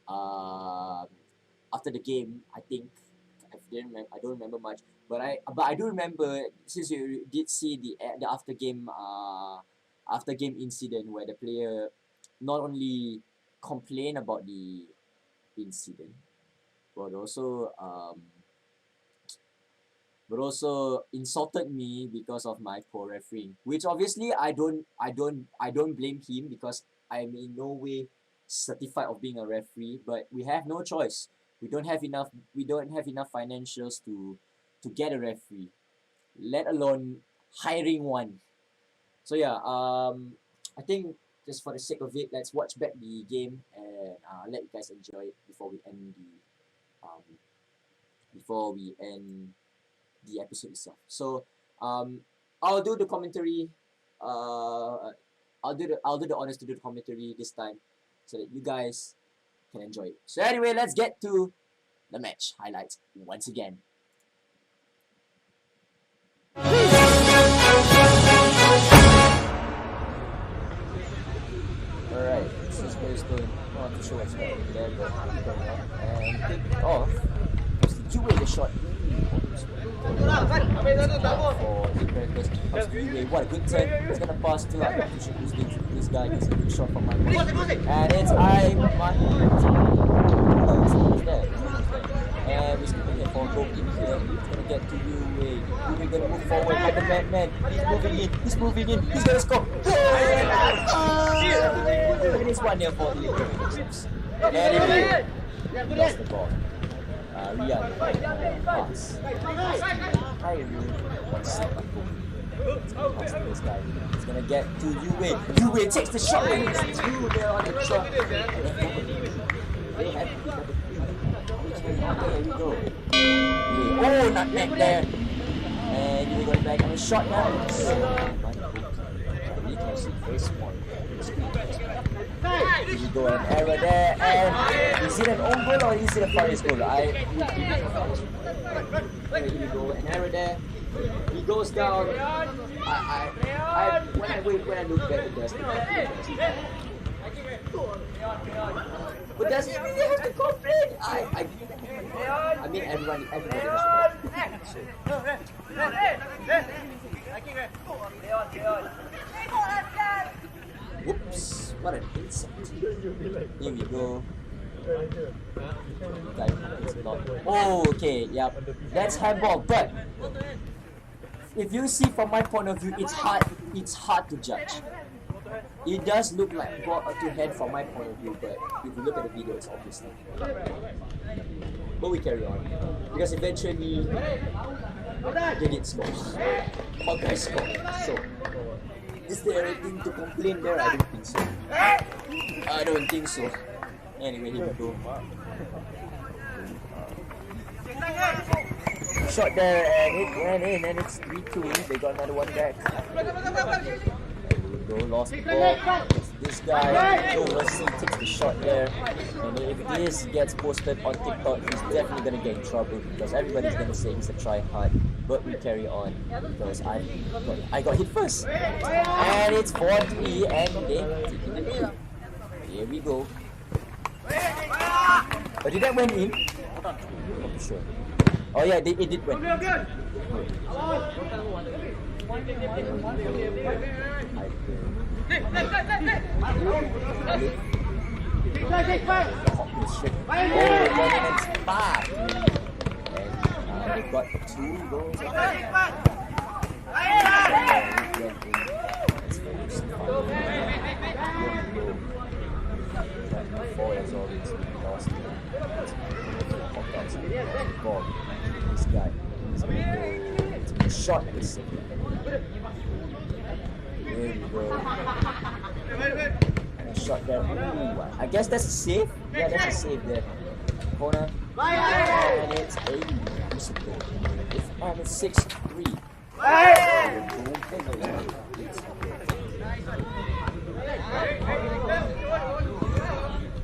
after the game, I think. I don't remember much, but I do remember, since you did see the after game incident where the player not only complained about the incident, but also insulted me because of my poor refereeing, which obviously I don't blame him, because I'm in no way certified of being a referee, but we have no choice. We don't have enough financials to get a referee, let alone hiring one. So yeah, I think just for the sake of it, let's watch back the game and let you guys enjoy it before we end the episode itself. So I'll do the commentary. I'll do the honors to do the commentary this time, so that you guys can enjoy it. So anyway, let's get to the match highlights once again. Alright, this is where it's going. Not too sure what's going there, but going on. And kick off. It's the two-way the shot. For the characters. What a good turn. It's gonna pass to I'm not too sure who's this guy gets a good shot from my point. And it's and we're skipping it for a goal in here. It's gonna get to you. We're gonna move forward like a madman. He's moving in. He's gonna score. It is 1-0 for the Liverpool. Anyway, lost the ball. Riyad pass. I really want to see pass to this guy. He's gonna get to Yue takes the shot and it's 2-0 on the truck. Here we go. Oh, nutmeg there. And we're going back on a shot now. Really can see very small. Here we go, an error there. And is it an own goal or is it a Paris goal? Here we go, an error there. He goes down. When I look back at this, but does he really have to complain? I mean, everybody has to Whoops, what an insult. Here we go. Oh, okay, yep. That's handball, but if you see from my point of view, it's hard to judge. It does look like ball to head from my point of view, but if you look at the video, it's obviously. But we carry on, because eventually they did score. Hawkguys scored. So, is there anything to complain there? I don't think so. Anyway, here we go. Shot there and it went in, and it's 3-2. They got another one back. Go, lost the ball. It's This guy, no mercy, takes the shot there. And if this gets posted on TikTok, he's definitely gonna get in trouble because everybody's gonna say he's a try-hard. But we carry on because I got hit first. And it's 4-3 and they're taking the lead. Here we go. But did that went in? Not sure. Oh yeah, it did went. Dominance back. And we got 2 goals. As always, we lost ball. This guy is going to go shot at the second. There we go. And a shot there. Ooh, I guess that's a save. Yeah, that's a save there. Corner. And it's a musical. And it's 6-3.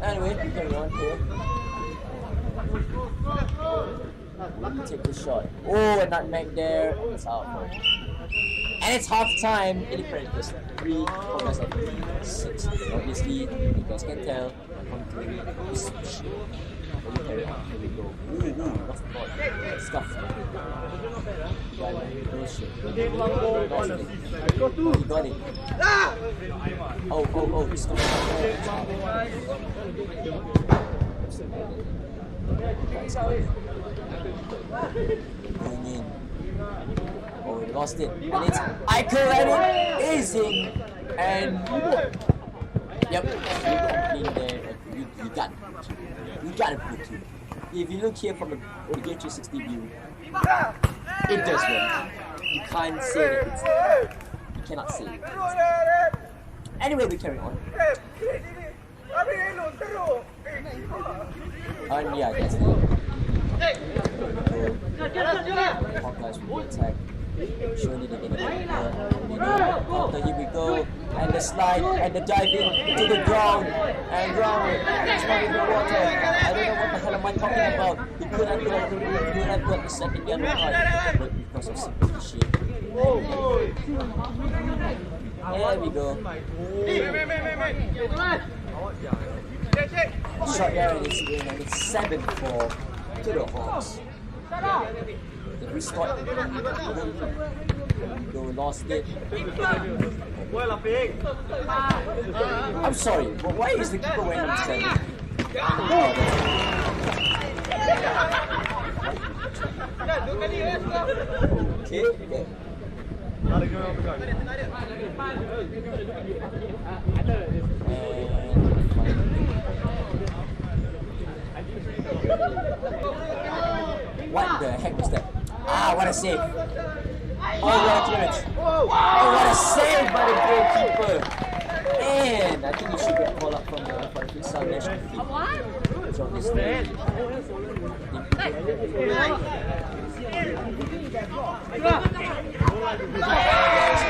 Anyway, we carry on here. We take the shot. Oh, a nutmeg there. It's out. And it's half time. Any Predators 3, Hawkguys at 6. Obviously, you guys can tell. I'm doing this shit. We carry on. Here we go. Ooh, lost the ball. Scuff. No shit. Lost it. He got it. Oh, he's coming out. Going in. Oh, we lost it. And it's Eichel and it is in. And yep, you complete there. You got it put to. If you look here from the Game 360 view, it does work. You can't say that it's there. You cannot say it. Anyway, we carry on. And yeah, that's it. Hawkguys will attack. Surely they're gonna get there. Here we go. And the slide and the diving to the ground. And ground. It's not in the water. I don't know what the hell am I talking about. He could have got the second yellow card. But because of simple shit. There we go. Shot there and it's in, and it's 7-4 to the Hawks. Did we score? Go lost it. I'm sorry, but why is the keeper wearing 7? Okay. What the heck was that? Ah, what a save! Oh, what a clearance! Oh, what a save by the goalkeeper! Man, I think he should get called up from the freestyle national team. So this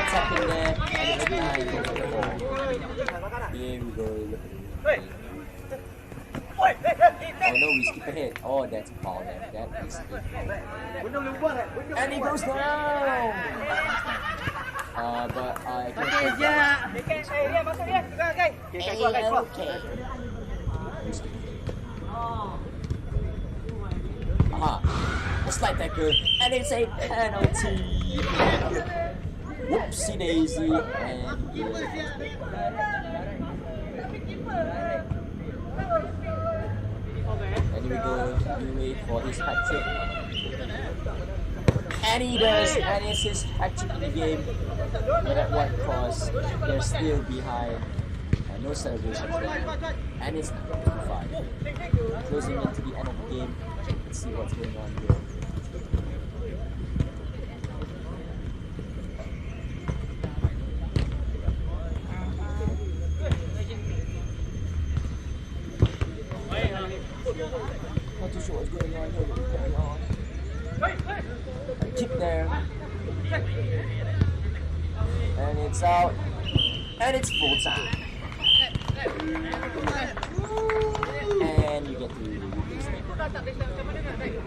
attacking there, and here we go. Oh no, we skip ahead. Oh, that's a foul there. That is it. And he goes down! But I a slight tackle, and it's a penalty. Whoopsie daisy, and here we go, we wait for his hat trick. And he does, and it's his hat trick in the game. But at what cost? They're still behind. And no celebrations there. And it's 5. Closing into the end of the game. Let's see what's going on here. Not too sure what's going on here, but we carry on. A kick there. And it's out. And it's full time. And you get to replace them. Itu dah tak boleh macam mana nak naik.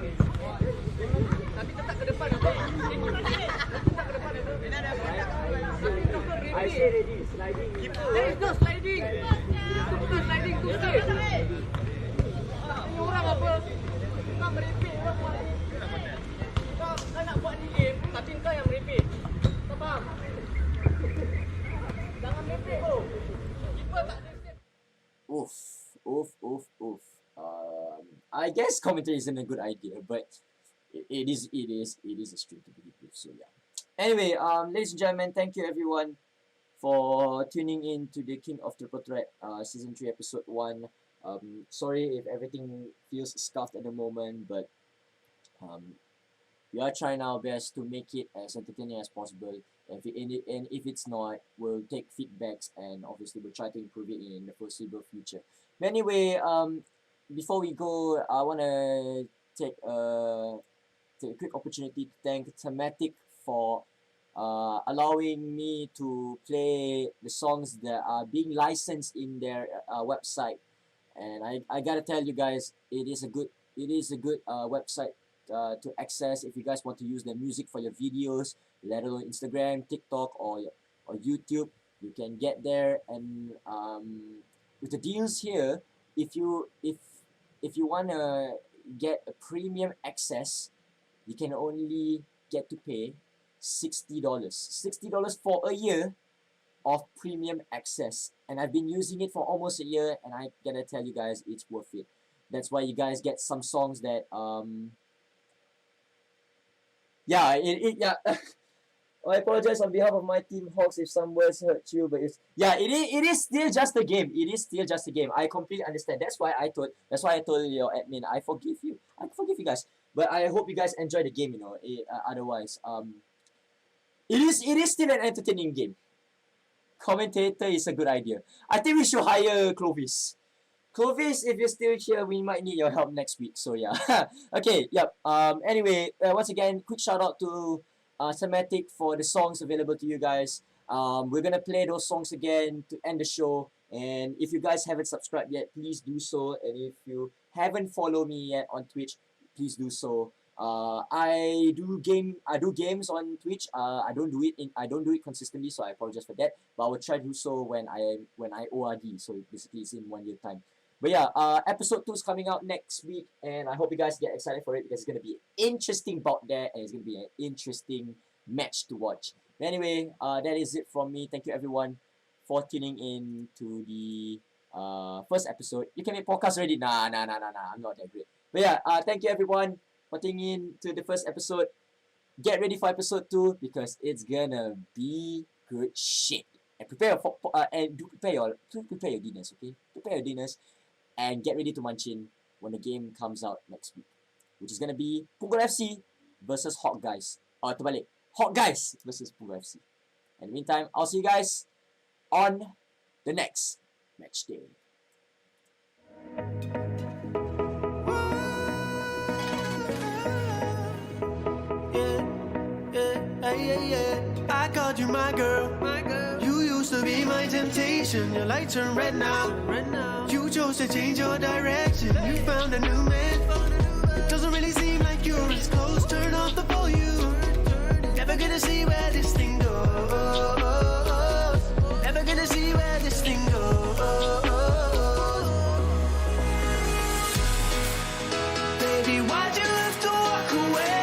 Tapi tetap ke depan apa? Tetap ke depan apa? I say ready, sliding. There is no sliding. Itu bukan sliding tu stay. Ini orang apa? Kau merepek orang buat ni. Kau nak buat ni game, tapi kau yang merepek. Kau faham? Jangan merepek tu. Keeper tak ada step. Oof. I guess commentary isn't a good idea, but it is a stream to begin with. So yeah. Anyway, ladies and gentlemen, thank you everyone for tuning in to the King of Triple Threat, season 3, episode 1. Sorry if everything feels scuffed at the moment, but we are trying our best to make it as entertaining as possible. And if it's not, we'll take feedbacks and obviously we'll try to improve it in the foreseeable future. But anyway, before we go, I want to take a quick opportunity to thank Thematic for allowing me to play the songs that are being licensed in their website. And I gotta tell you guys, it is a good website to access if you guys want to use their music for your videos, let alone Instagram, TikTok, or YouTube. You can get there, and with the deals here, if you wanna get a premium access, you can only get to pay $60. $60 for a year of premium access, and I've been using it for almost a year, and I gotta tell you guys, it's worth it. That's why you guys get some songs that yeah. I apologize on behalf of my team Hawks if some words hurt you, but it is still just a game. It is still just a game. I completely understand. That's why I told your admin, I forgive you guys. But I hope you guys enjoy the game, otherwise it is still an entertaining game. Commentator is a good idea. I think we should hire Clovis. Clovis, if you're still here, we might need your help next week. So yeah. Okay, yep. Anyway, once again, quick shout out to Thematic for the songs available to you guys. We're gonna play those songs again to end the show. And if you guys haven't subscribed yet, please do so. And if you haven't followed me yet on Twitch, please do so. I do games on Twitch. I don't do it consistently, so I apologize for that. But I will try to do so when I ORD. So basically, it's in 1 year time. But yeah, episode 2 is coming out next week, and I hope you guys get excited for it because it's gonna be interesting bout there, and it's gonna be an interesting match to watch. But anyway, that is it from me. Thank you everyone for tuning in to the first episode. You can make podcast already. Nah. I'm not that great. But yeah, thank you everyone for tuning in to the first episode. Get ready for episode 2 because it's gonna be good shit. And prepare your dinners, okay? Prepare your dinners and get ready to munch in when the game comes out next week, which is gonna be Punggol FC versus Hawkguys. Terbalik, Hawkguys versus Punggol FC. In the meantime, I'll see you guys on the next match day. Yeah. I called you my girl. You used to be my temptation. Your light turned red now. You chose to change your direction. You found a new man. It doesn't really seem like you're as close. Turn off the volume. Never gonna see where this thing goes. Never gonna see where this thing goes. Baby, why'd you have to walk away?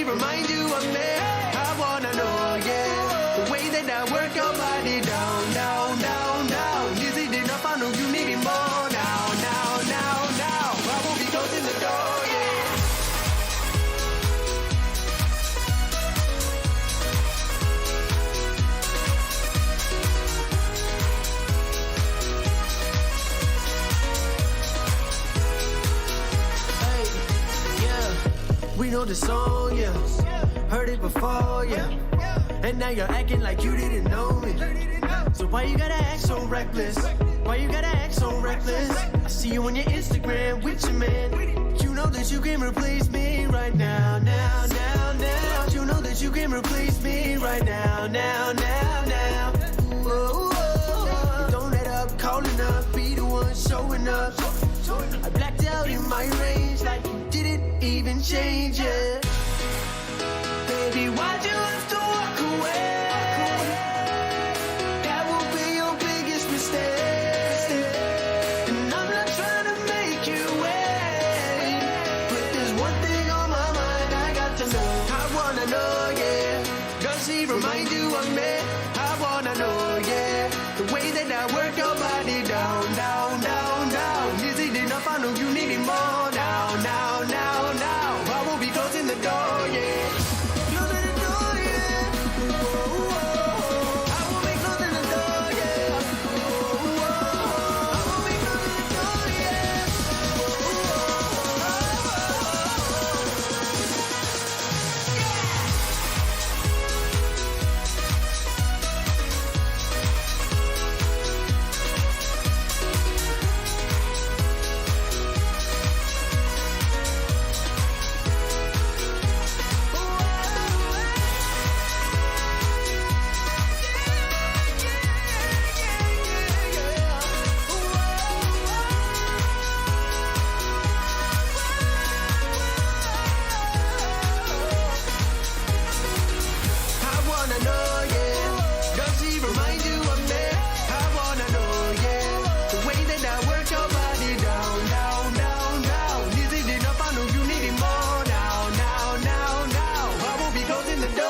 Remind you of me, I wanna know, yeah. The way that I work your body down. Is it enough? I know you need it more now. I won't be closing the door, yeah. Hey, yeah, we know the song, yeah. Heard it before, yeah. And now you're acting like you didn't know me. So why you gotta act so reckless? Why you gotta act so reckless? I see you on your Instagram with your man. You know that you can replace me right now, now, now, now. You know that you can replace me right now, now, now, now. Whoa, whoa. Don't let up, calling up, be the one showing up. I blacked out in my range like you didn't even change it. Baby, why'd you have to walk away? That will be your biggest mistake. And I'm not trying to make you wait, but there's one thing on my mind I got to know. I wanna know, yeah. Does he remind you of me?